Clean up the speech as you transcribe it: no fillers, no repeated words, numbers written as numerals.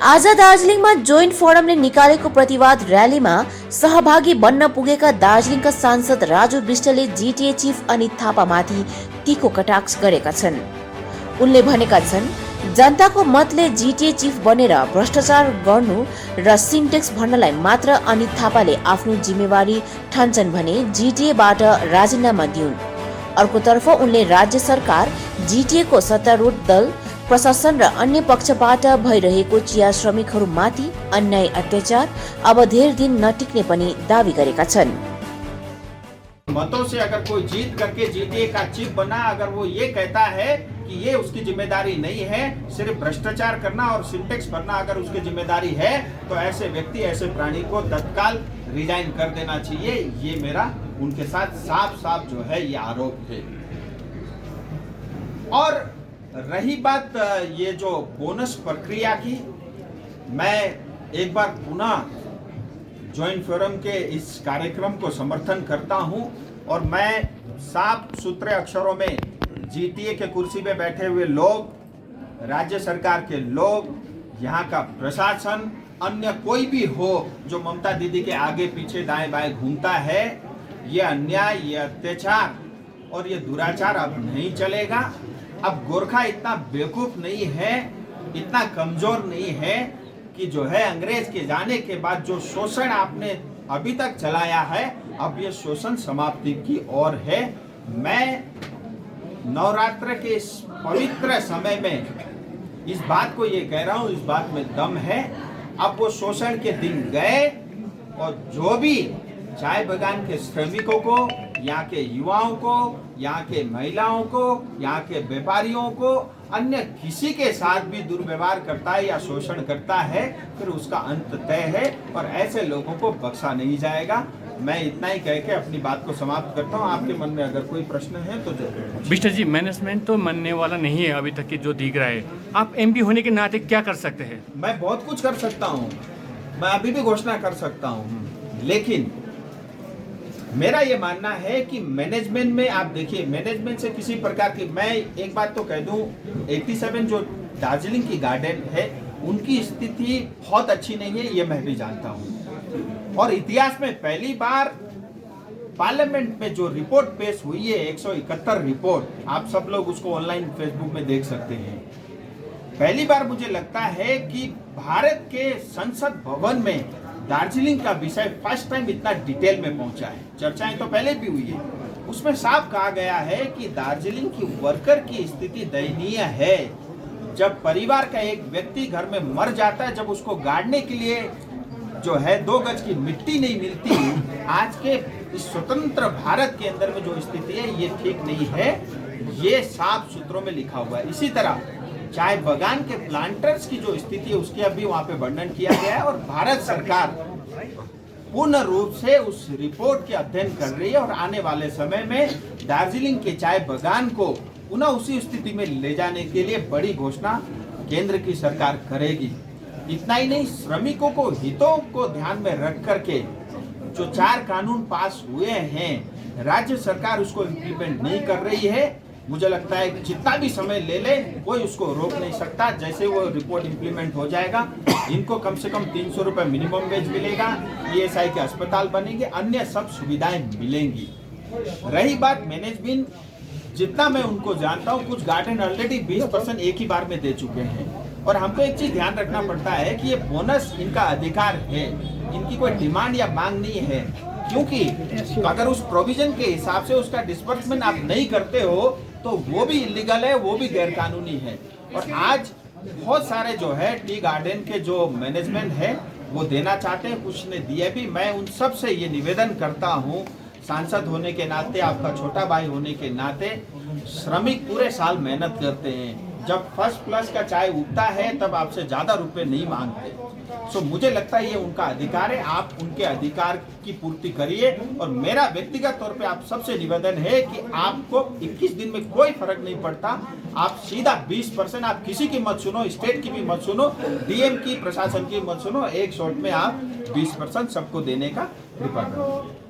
आज दार्जिलिङमा जोइन्ट फोरमले निकालेको प्रतिवाद र्यालीमा सहभागी बन्न पुगेका दार्जिलिङका सांसद राजु विष्टले जीटीए चीफ अनित थापामाथि तीखो कटाक्ष गरेका छन्। उनले भनेका छन्, जनताको मतले जीटीए चीफ बनेर भ्रष्टाचार गर्नु र सिन्टेक्स भर्नलाई मात्र अनित थापाले आफ्नो जिम्मेवारी ठान्छन् भने जीटीएबाट राजीनामा दिउन्। अर्कोतर्फ उनले राज्य सरकार, जीटीए को सत्तारूढ दल, प्रशासन र अन्य पक्षबाट भइरहेको चिया श्रमिकहरूमाथि अन्याय अत्याचार अब धेर दिन नटिक्ने पनि दावी गरेका छन्। मतों से अगर कोई जीत करके जीटीए का चीफ बना, अगर वो ये कहता है कि ये उसकी जिम्मेदारी नहीं है, सिर्फ भ्रष्टाचार करना और सिंटेक्स भरना अगर उसकी जिम्मेदारी है, तो ऐसे व्यक्ति, ऐसे प्राणी को तत्काल रिजाइन कर देना चाहिए। ये मेरा उनके साथ साफ साफ जो है ये आरोप है। और रही बात ये जो बोनस प्रक्रिया की, मैं एक बार पुनः ज्वाइंट फोरम के इस कार्यक्रम को समर्थन करता हूं और मैं साफ सुथरे अक्षरों में जीटीए के कुर्सी पे बैठे हुए लोग, राज्य सरकार के लोग, यहाँ का प्रशासन, अन्य कोई भी हो जो ममता दीदी के आगे पीछे दाएं बाएं घूमता है, ये अन्याय, ये अत्याचार और ये दुराचार अब नहीं चलेगा। अब गोरखा इतना बेवकूफ नहीं है, इतना कमजोर नहीं है कि जो है अंग्रेज के जाने के बाद जो शोषण आपने अभी तक चलाया है, अब ये शोषण समाप्ति की ओर है। मैं नवरात्र के इस पवित्र समय में इस बात को ये कह रहा हूँ, इस बात में दम है। अब वो शोषण के दिन गए और जो भी चाय बागान के श्रमिकों को, यहाँ के युवाओं को, यहाँ के महिलाओं को, यहाँ के व्यापारियों को, अन्य किसी के साथ भी दुर्व्यवहार करता है या शोषण करता है, फिर उसका अंत तय है और ऐसे लोगों को बख्शा नहीं जाएगा। मैं इतना ही कह के अपनी बात को समाप्त करता हूँ। आपके मन में अगर कोई प्रश्न है तो जरूर। विष्ट जी, मैनेजमेंट तो मानने वाला नहीं है अभी तक की जो दिख रहा है। आप एमपी होने के नाते क्या कर सकते हैं? मैं बहुत कुछ कर सकता हूँ, मैं अभी भी घोषणा कर सकता हूँ, लेकिन मेरा ये मानना है कि मैनेजमेंट में आप देखिए, मैनेजमेंट से किसी प्रकार की, मैं एक बात तो कह दूं, 87 जो दार्जिलिंग की गार्डन है उनकी स्थिति बहुत अच्छी नहीं है, ये मैं भी जानता हूं। और इतिहास में पहली बार पार्लियामेंट में जो रिपोर्ट पेश हुई है, 171 रिपोर्ट, आप सब लोग उसको ऑनलाइन फेसबुक में देख सकते हैं। पहली बार मुझे लगता है कि भारत के संसद भवन में दार्जिलिंग का विषय फर्स्ट टाइम इतना डिटेल में पहुंचा है। चर्चाएं तो पहले भी हुई है, उसमें साफ कहा गया है कि दार्जिलिंग की वर्कर की स्थिति दयनीय है। जब परिवार का एक व्यक्ति घर में मर जाता है, जब उसको गाड़ने के लिए जो है 2 गज की मिट्टी नहीं मिलती, आज के इस स्वतंत्र भारत के अंदर में जो स्थिति है ये ठीक नहीं है, ये साफ सूत्रों में लिखा हुआ है। इसी तरह चाय बागान के प्लांटर्स की जो स्थिति है उसके अभी वहां पे वर्णन किया गया है और भारत सरकार पूर्ण रूप से उस रिपोर्ट के अध्ययन कर रही है और आने वाले समय में दार्जिलिंग के चाय बागान को पुनः उसी स्थिति में ले जाने के लिए बड़ी घोषणा केंद्र की सरकार करेगी। इतना ही नहीं, श्रमिकों को हितों को ध्यान में रख करके जो 4 कानून पास हुए हैं, राज्य सरकार उसको इम्प्लीमेंट नहीं कर रही है। मुझे लगता है कि जितना भी समय ले ले कोई उसको रोक नहीं सकता। जैसे वो रिपोर्ट इंप्लीमेंट हो जाएगा, इनको कम से कम 300 रुपये मिनिमम वेज मिलेगा, ईएसआई के अस्पताल बनेंगे, अन्य सब सुविधाएं मिलेंगी। रही बात मैनेजमेंट, जितना मैं उनको जानता हूँ, कुछ गार्डन ऑलरेडी 20% एक ही बार में दे चुके हैं। और हमको एक चीज ध्यान रखना पड़ता है कि ये बोनस इनका अधिकार है, इनकी कोई डिमांड या मांग नहीं है, क्योंकि अगर उस प्रोविजन के हिसाब से उसका डिस्बर्समेंट आप नहीं करते हो तो वो भी इलीगल है, वो भी गैरकानूनी है। और आज बहुत सारे जो है टी गार्डन के जो मैनेजमेंट है वो देना चाहते हैं, कुछ ने दिए भी। मैं उन सब से ये निवेदन करता हूँ, सांसद होने के नाते, आपका छोटा भाई होने के नाते, श्रमिक पूरे साल मेहनत करते हैं, जब फर्स्ट प्लस का चाय उगता है तब आपसे ज्यादा रुपए नहीं मांगते। सो मुझे लगता है ये उनका अधिकार है, आप उनके अधिकार की पूर्ति करिए। और मेरा व्यक्तिगत तौर पे आप सबसे निवेदन है कि आपको 21 दिन में कोई फर्क नहीं पड़ता, आप सीधा 20%, आप किसी की मत सुनो, स्टेट की भी मत सुनो, डीएम की, प्रशासन की मत सुनो, एक शॉट में आप 20% सबको देने का कृपा करें।